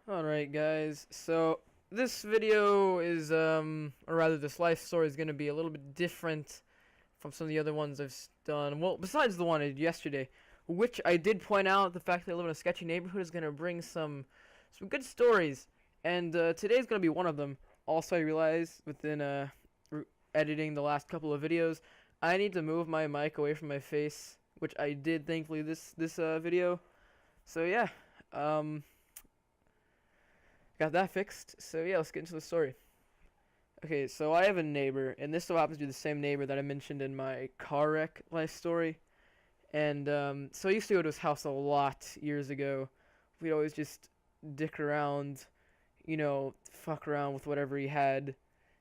Alright guys, so this video is, or rather this life story is going to be a little bit different from some of the other ones I've done. Well, besides the one I did yesterday, which I did point out the fact that I live in a sketchy neighborhood is going to bring some good stories. And today's going to be one of them. Also, I realized within editing the last couple of videos, I need to move my mic away from my face, which I did thankfully this video. So yeah, got that fixed. So yeah, let's get into the story. Okay, so I have a neighbor, and this so happens to be the same neighbor that I mentioned in my car wreck life story. And so I used to go to his house a lot years ago. We'd always just dick around, fuck around with whatever he had,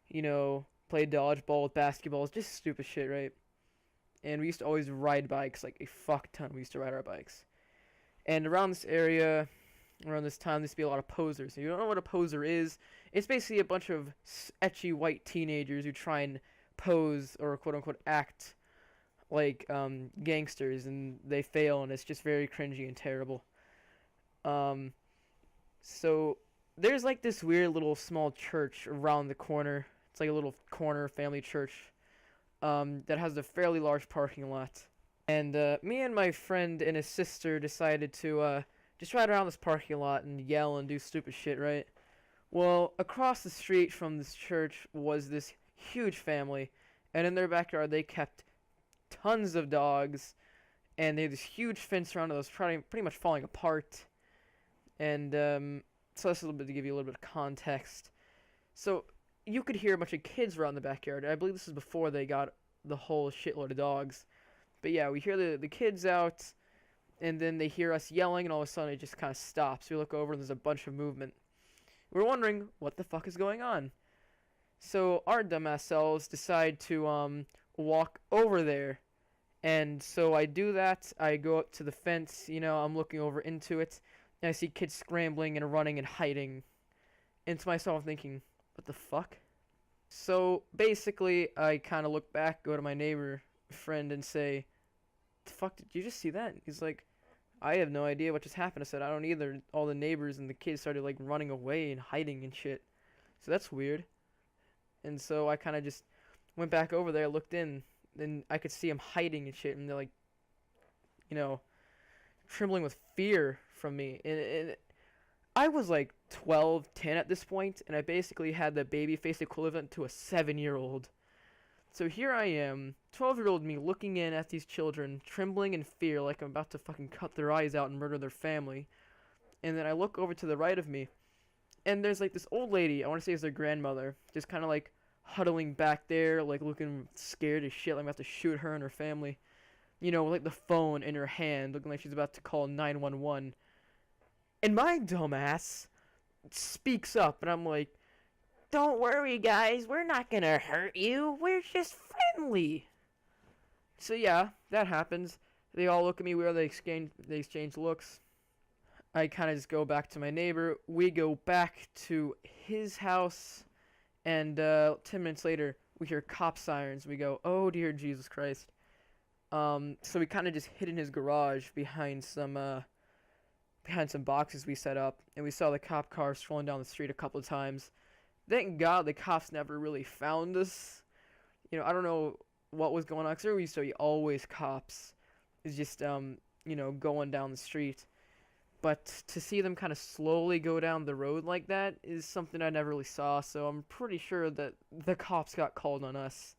play dodgeball with basketballs, just stupid shit, right? And we used to always ride bikes, like a fuck ton. We used to ride our bikes. And around this area, around this time, there used to be a lot of posers. If you don't know what a poser is, it's basically a bunch of etchy white teenagers who try and pose or quote-unquote act like gangsters, and they fail, and it's just very cringy and terrible. So there's like this weird little small church around the corner. It's like a little corner family church that has a fairly large parking lot. And me and my friend and his sister decided to just ride around this parking lot and yell and do stupid shit, right? Well, across the street from this church was this huge family, and in their backyard they kept tons of dogs, and they had this huge fence around it that was pretty much falling apart. And so that's a little bit to give you a little bit of context. So you could hear a bunch of kids around the backyard. I believe this is before they got the whole shitload of dogs. But yeah, we hear the kids out, and then they hear us yelling, and all of a sudden it just kind of stops. We look over, and there's a bunch of movement. We're wondering, what the fuck is going on? So our dumbass selves decide to walk over there. And so I do that. I go up to the fence, I'm looking over into it, and I see kids scrambling and running and hiding. And to myself, I'm thinking, what the fuck? So basically, I kind of look back, go to my neighbor friend, and say, the fuck, did you just see that? He's like, I have no idea what just happened. I said, I don't either. All the neighbors and the kids started like running away and hiding and shit. So that's weird. And so I kind of just went back over there, looked in, and I could see them hiding and shit, and they're like, trembling with fear from me. And I was like 12, 10 at this point, and I basically had the baby face equivalent to a 7-year-old. So here I am, 12-year-old me, looking in at these children, trembling in fear like I'm about to fucking cut their eyes out and murder their family. And then I look over to the right of me, and there's like this old lady, I want to say it's their grandmother, just kind of like huddling back there, like looking scared as shit, like I'm about to shoot her and her family. Like the phone in her hand, looking like she's about to call 911. And my dumbass speaks up, and I'm like, don't worry, guys. We're not gonna hurt you. We're just friendly. So yeah, that happens. They all look at me weird. They exchange looks. I kind of just go back to my neighbor. We go back to his house, and 10 minutes later, we hear cop sirens. We go, oh dear Jesus Christ. So we kind of just hid in his garage behind some boxes we set up, and we saw the cop car strolling down the street a couple of times. Thank God the cops never really found us. I don't know what was going on, because there used to be always cops. It's just, going down the street. But to see them kind of slowly go down the road like that is something I never really saw, so I'm pretty sure that the cops got called on us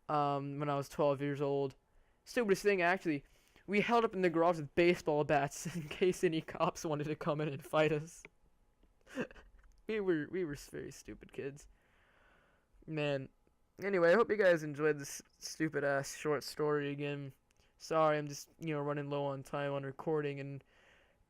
when I was 12 years old. Stupidest thing, actually, we held up in the garage with baseball bats in case any cops wanted to come in and fight us. We were very stupid kids. Man. Anyway, I hope you guys enjoyed this stupid ass short story again. Sorry, I'm just, running low on time on recording and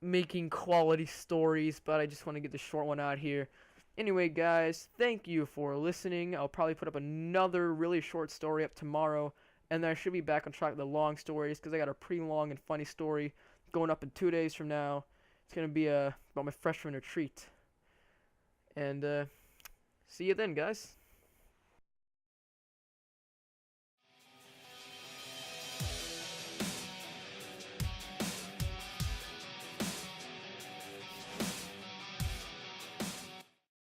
making quality stories, but I just want to get the short one out here. Anyway, guys, thank you for listening. I'll probably put up another really short story up tomorrow, and then I should be back on track with the long stories, because I got a pretty long and funny story going up in 2 days from now. It's going to be about my freshman retreat. And see you then, guys.